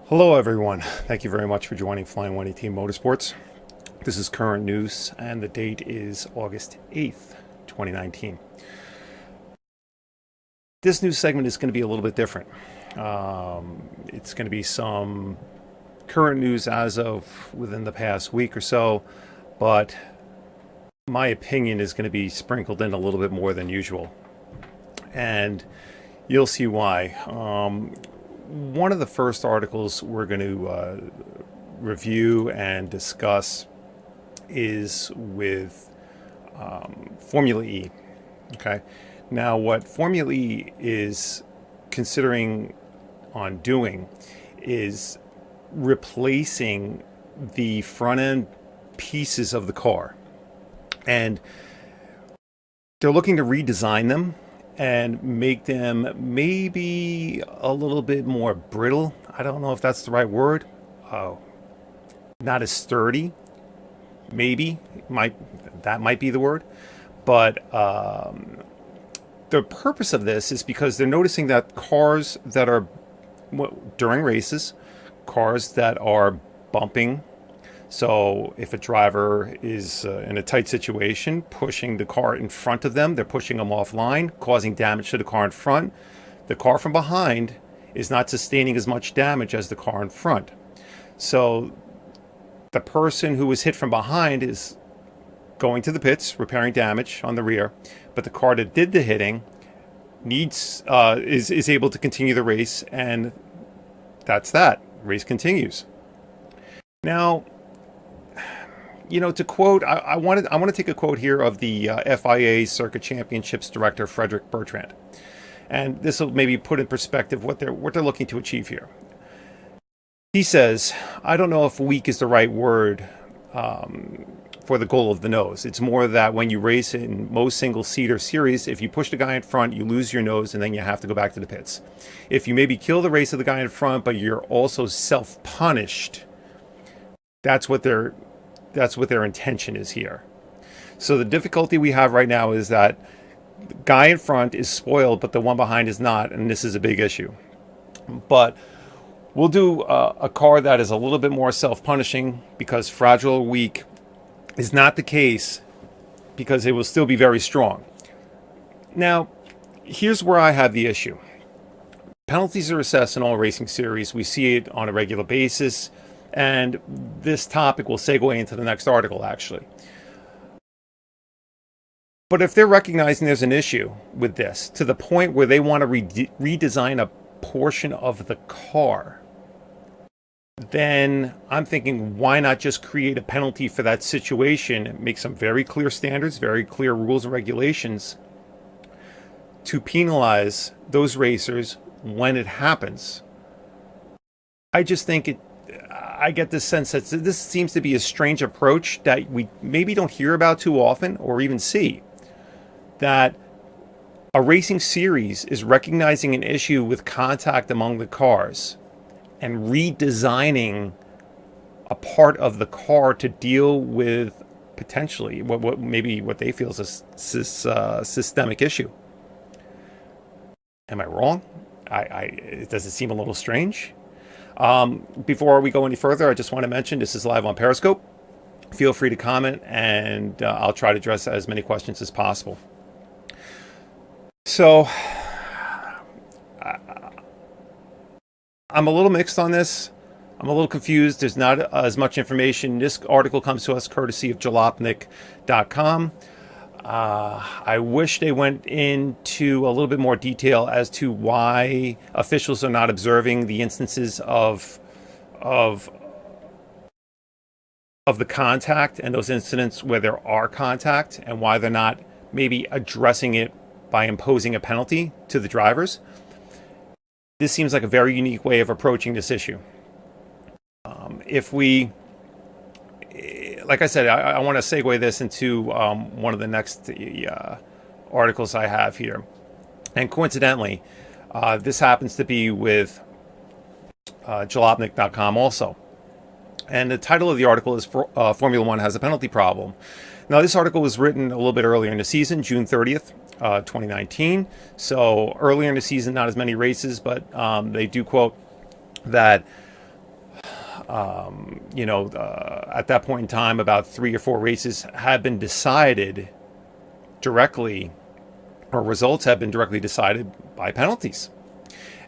Hello, everyone. Thank you very much for joining Flyin18T Motorsports. This is current news, and the date is August 8th, 2019. This news segment is going to be a little bit different. It's going to be some current news as of within the past week or so, but my opinion is going to be sprinkled in a little bit more than usual. And you'll see why. One of the first articles we're going to review and discuss is with Formula E. Okay. Now, what Formula E is considering on doing is replacing the front end pieces of the car. And they're looking to redesign them and make them maybe a little bit more brittle. I don't know if that's the right word. Not as sturdy. Maybe that might be the word. But the purpose of this is because they're noticing that cars that are during races, cars that are bumping. So if a driver is in a tight situation, pushing the car in front of them, they're pushing them offline, causing damage to the car in front. The car from behind is not sustaining as much damage as the car in front. So the person who was hit from behind is going to the pits, repairing damage on the rear, but the car that did the hitting is able to continue the race, and that's that. Race continues. Now, to quote, I want to take a quote here of the FIA Circuit Championships director, Frederick Bertrand, and this will maybe put in perspective what they're looking to achieve here. He says, "I don't know if weak is the right word for the goal of the nose. It's more that when you race in most single-seater series, if you push the guy in front, you lose your nose, and then you have to go back to the pits. If you maybe kill the race of the guy in front, but you're also self-punished, that's what their intention is here. So the difficulty we have right now is that the guy in front is spoiled, but the one behind is not, and this is a big issue. But we'll do a car that is a little bit more self-punishing, because fragile or weak is not the case, because it will still be very strong. Now, here's where I have the issue. Penalties are assessed in all racing series. We see it on a regular basis. And this topic will segue into the next article, actually. But if they're recognizing there's an issue with this, to the point where they want to redesign a portion of the car, then I'm thinking, why not just create a penalty for that situation, make some very clear standards, very clear rules and regulations to penalize those racers when it happens. I just think I get the sense that this seems to be a strange approach that we maybe don't hear about too often or even see. That a racing series is recognizing an issue with contact among the cars and redesigning a part of the car to deal with potentially what they feel is a systemic issue. Am I wrong? Does it seem a little strange? Before we go any further, I just want to mention this is live on Periscope. Feel free to comment, and I'll try to address as many questions as possible. So, I'm a little mixed on this. I'm a little confused. There's not as much information. This article comes to us courtesy of jalopnik.com. I wish they went into a little bit more detail as to why officials are not observing the instances of the contact and those incidents where there are contact, and why they're not maybe addressing it by imposing a penalty to the drivers. This seems like a very unique way of approaching this issue. Like I said, I want to segue this into one of the next articles I have here. And coincidentally, this happens to be with jalopnik.com also. And the title of the article is Formula One has a penalty problem. Now, this article was written a little bit earlier in the season, June 30th, 2019. So earlier in the season, not as many races, but they do quote that At that point in time, about 3 or 4 races had been decided directly, or results have been directly decided by penalties.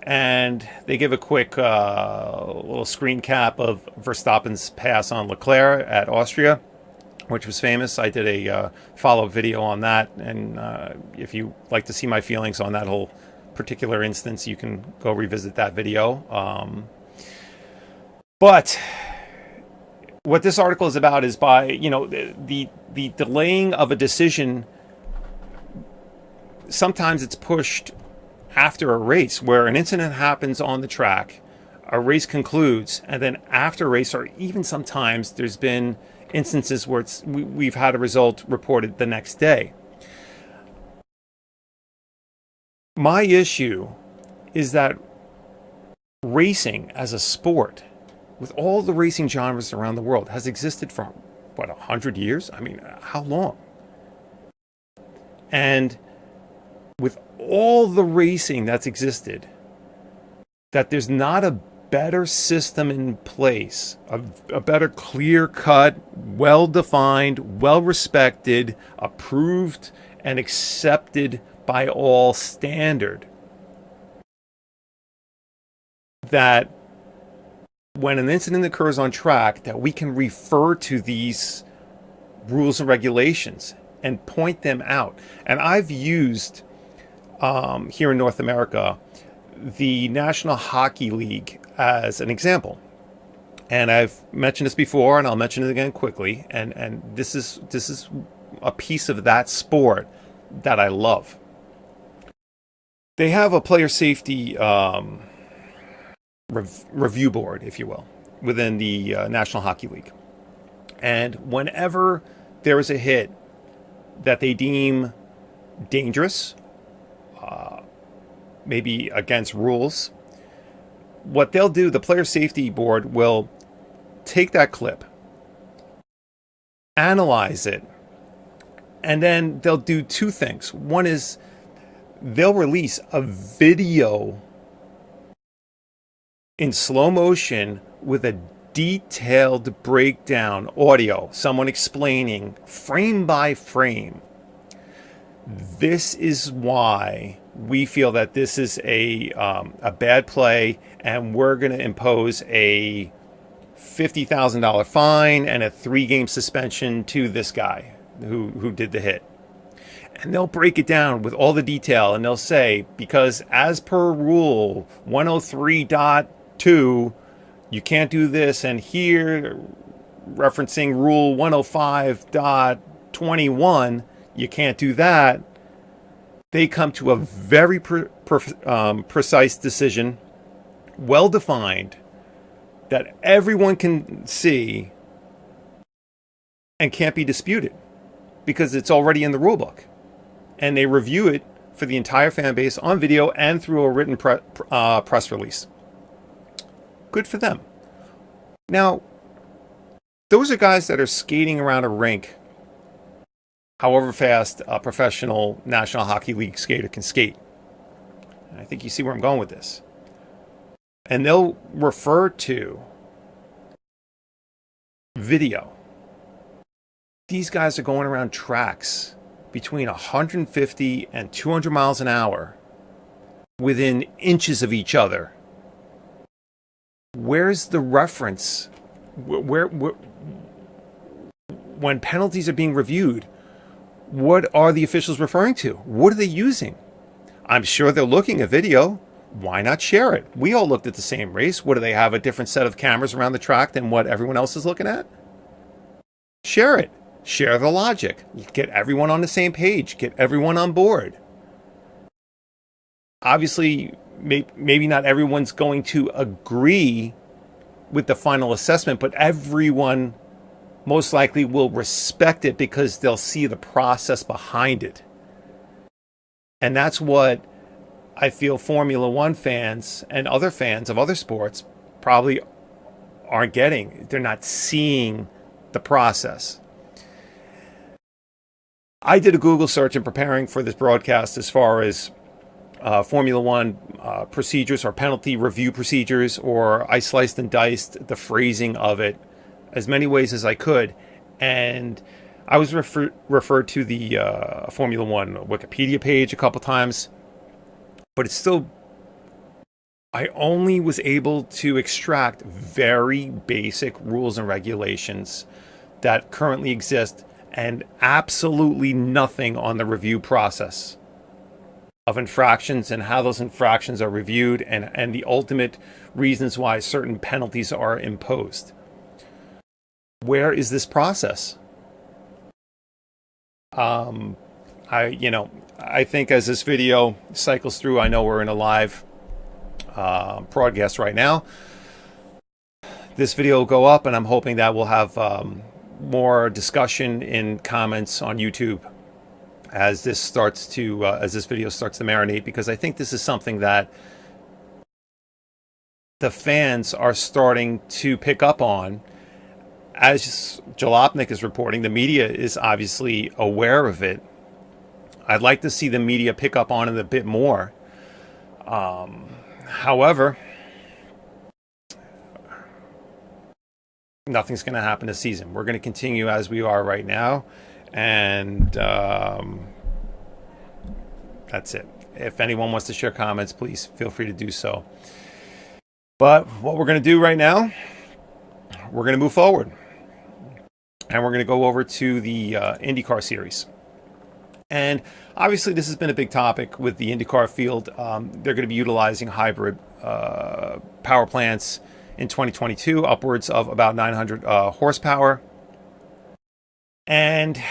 And they give a quick little screen cap of Verstappen's pass on Leclerc at Austria, which was famous. I did a follow-up video on that, and if you like to see my feelings on that whole particular instance, you can go revisit that video. But what this article is about is by the delaying of a decision. Sometimes it's pushed after a race where an incident happens on the track, a race concludes, and then after a race, or even sometimes there's been instances where we've had a result reported the next day. My issue is that racing as a sport, with all the racing genres around the world, has existed for, 100 years? I mean, how long? And with all the racing that's existed, that there's not a better system in place, a better clear-cut, well-defined, well-respected, approved, and accepted by all standard, that when an incident occurs on track, that we can refer to these rules and regulations and point them out. And I've used here in North America the National Hockey League as an example, and I've mentioned this before, and I'll mention it again quickly. And this is a piece of that sport that I love. They have a player safety review board, if you will, within the National Hockey League, and whenever there is a hit that they deem dangerous, maybe against rules, what they'll do, the player safety board will take that clip, analyze it, and then they'll do two things. One is they'll release a video in slow motion with a detailed breakdown audio, someone explaining frame by frame. This is why we feel that this is a bad play, and we're going to impose a $50,000 fine and a 3-game suspension to this guy who did the hit. And they'll break it down with all the detail, and they'll say, because as per rule 103.2, you can't do this, and here, referencing rule 105.21, you can't do that. They come to a very precise decision, well defined, that everyone can see and can't be disputed because it's already in the rule book. And they review it for the entire fan base on video and through a written press release. Good for them. Now, those are guys that are skating around a rink however fast a professional National Hockey League skater can skate. And I think you see where I'm going with this. And they'll refer to video. These guys are going around tracks between 150 and 200 miles an hour within inches of each other. Where's the reference? Where when penalties are being reviewed, what are the officials referring to? What are they using? I'm sure they're looking at video. Why not share it? We all looked at the same race. What, do they have a different set of cameras around the track than what everyone else is looking at? Share it. Share the logic. Get everyone on the same page. Get everyone on board. Obviously, maybe not everyone's going to agree with the final assessment, but everyone most likely will respect it because they'll see the process behind it. And that's what I feel Formula One fans and other fans of other sports probably aren't getting. They're not seeing the process. I did a Google search in preparing for this broadcast as far as Formula One procedures or penalty review procedures, or I sliced and diced the phrasing of it as many ways as I could. And I was referred to the Formula One Wikipedia page a couple times, but it's still, I only was able to extract very basic rules and regulations that currently exist, and absolutely nothing on the review process of infractions and how those infractions are reviewed, and the ultimate reasons why certain penalties are imposed. Where is this process? I think as this video cycles through, I know we're in a live broadcast right now. This video will go up, and I'm hoping that we'll have more discussion in comments on YouTube as this video starts to marinate, because I think this is something that the fans are starting to pick up on. As Jalopnik is reporting, the media is obviously aware of it. I'd like to see the media pick up on it a bit more. However, nothing's going to happen this season. We're going to continue as we are right now, and that's it. If anyone wants to share comments, please feel free to do so. But what we're going to do right now, we're going to move forward, and we're going to go over to the IndyCar series. And obviously this has been a big topic with the IndyCar field. They're going to be utilizing hybrid power plants in 2022, upwards of about 900 horsepower. And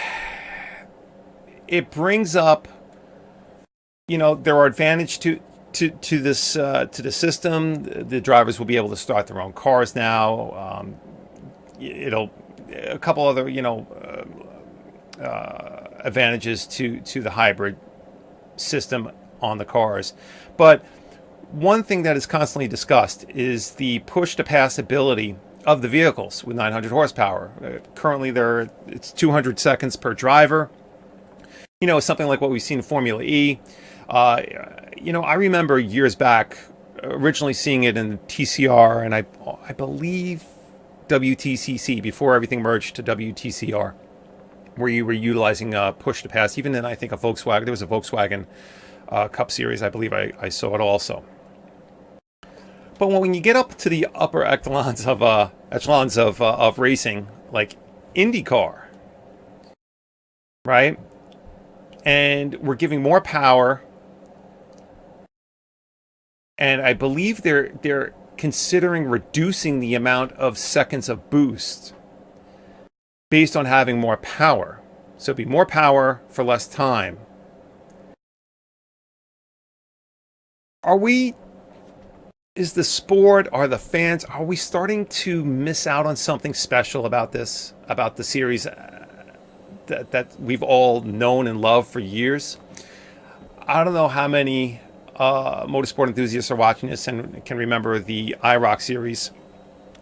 it brings up, there are advantages to this to the system. The drivers will be able to start their own cars now. It'll a couple other advantages to the hybrid system on the cars. But one thing that is constantly discussed is the push-to-pass ability of the vehicles with 900 horsepower. Currently, it's 200 seconds per driver. Something like what we've seen in Formula E. I remember years back originally seeing it in TCR, and I believe WTCC, before everything merged to WTCR, where you were utilizing push-to-pass. Even in, I think, there was a Volkswagen Cup Series, I believe I saw it also. But when you get up to the upper echelons of racing, like IndyCar, right? And we're giving more power, and I believe they're considering reducing the amount of seconds of boost based on having more power. So it'd be more power for less time. Is the sport, are the fans, are we starting to miss out on something special about this, about the series that we've all known and loved for years? I don't know how many motorsport enthusiasts are watching this and can remember the IROC series,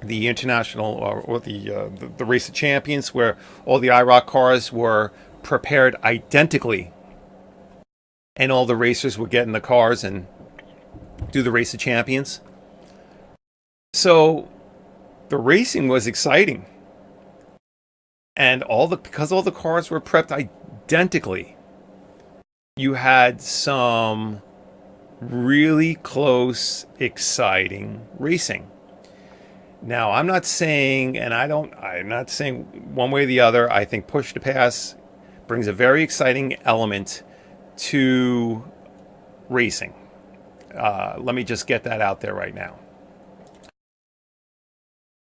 the international or the Race of Champions, where all the IROC cars were prepared identically, and all the racers would get in the cars and do the Race of Champions. So the racing was exciting, and because all the cars were prepped identically, you had some really close, exciting racing. Now, I'm not saying one way or the other. I think push to pass brings a very exciting element to racing. Let me just get that out there right now.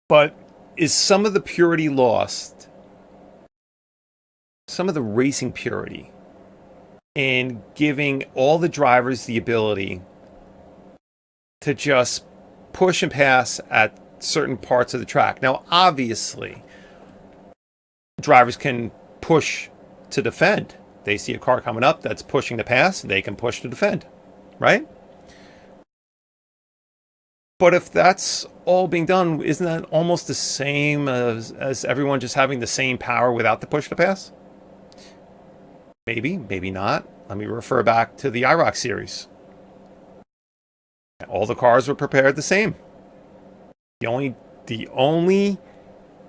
But is some of the purity lost? Some of the racing purity in giving all the drivers the ability to just push and pass at certain parts of the track. Now, obviously, drivers can push to defend. They see a car coming up that's pushing to pass, they can push to defend, right? But if that's all being done, isn't that almost the same as everyone just having the same power without the push to pass? Maybe, maybe not. Let me refer back to the IROC series. All the cars were prepared the same. The only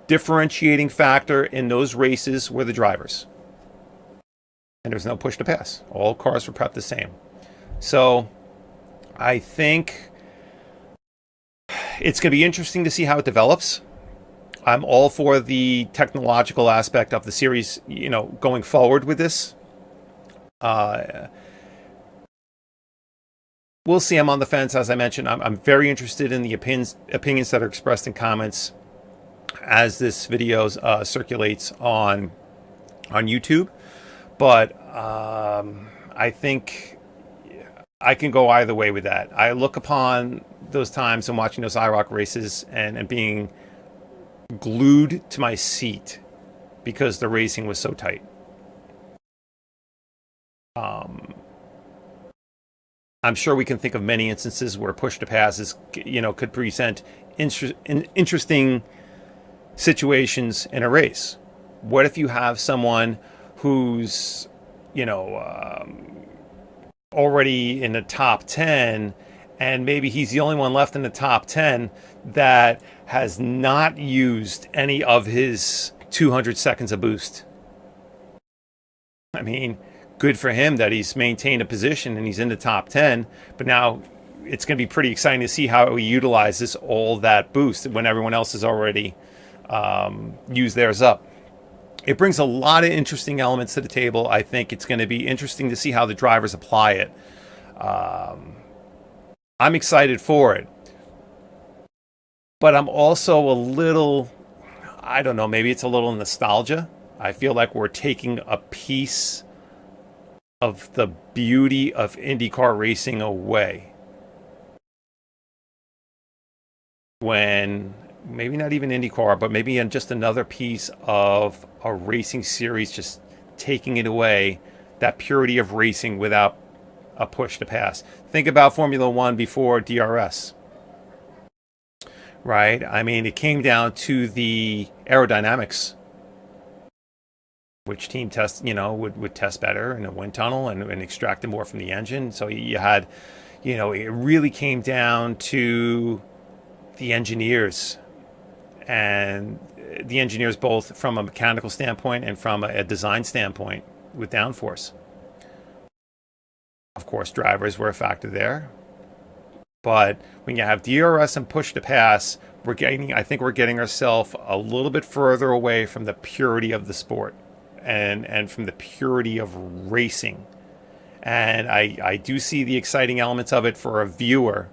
differentiating factor in those races were the drivers. And there was no push to pass. All cars were prepped the same. So I think it's going to be interesting to see how it develops. I'm all for the technological aspect of the series, going forward with this. We'll see. I'm on the fence, as I mentioned. I'm very interested in the opinions that are expressed in comments as this video circulates on YouTube. But I think I can go either way with that. I look upon those times and watching those IROC races and being glued to my seat because the racing was so tight. I'm sure we can think of many instances where push to pass could present interesting situations in a race. What if you have someone who's, already in the top 10, and maybe he's the only one left in the top 10 that has not used any of his 200 seconds of boost? I mean, good for him that he's maintained a position and he's in the top 10, but now it's going to be pretty exciting to see how he utilizes all that boost when everyone else has already used theirs up. It brings a lot of interesting elements to the table. I think it's going to be interesting to see how the drivers apply it. I'm excited for it. But I'm also a little, I don't know, maybe it's a little nostalgia. I feel like we're taking a piece of the beauty of IndyCar racing away. When maybe not even IndyCar, but maybe in just another piece of a racing series, just taking it away, that purity of racing without a push to pass. Think about Formula One before DRS, right? I mean, it came down to the aerodynamics. Which team would test better in a wind tunnel and extract more from the engine. So you had, it really came down to the engineers, and the engineers both from a mechanical standpoint and from a design standpoint with downforce. Of course, drivers were a factor there. But when you have DRS and push to pass, I think we're getting ourselves a little bit further away from the purity of the sport and from the purity of racing. And I do see the exciting elements of it for a viewer.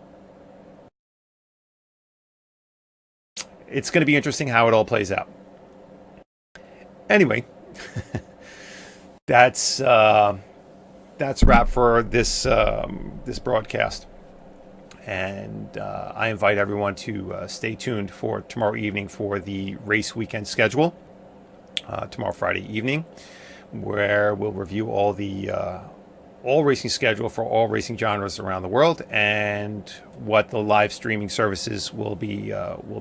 It's going to be interesting how it all plays out. Anyway, that's a wrap for this broadcast. And I invite everyone to stay tuned for tomorrow evening for the race weekend schedule. Tomorrow Friday evening, where we'll review all racing schedule for all racing genres around the world and what the live streaming services will be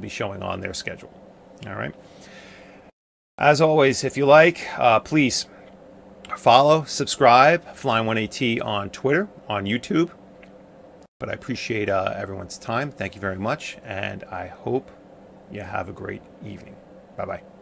showing on their schedule. All right. As always, if you like, please follow, subscribe, Flyin18T on Twitter, on YouTube. But I appreciate everyone's time. Thank you very much, and I hope you have a great evening. Bye-bye.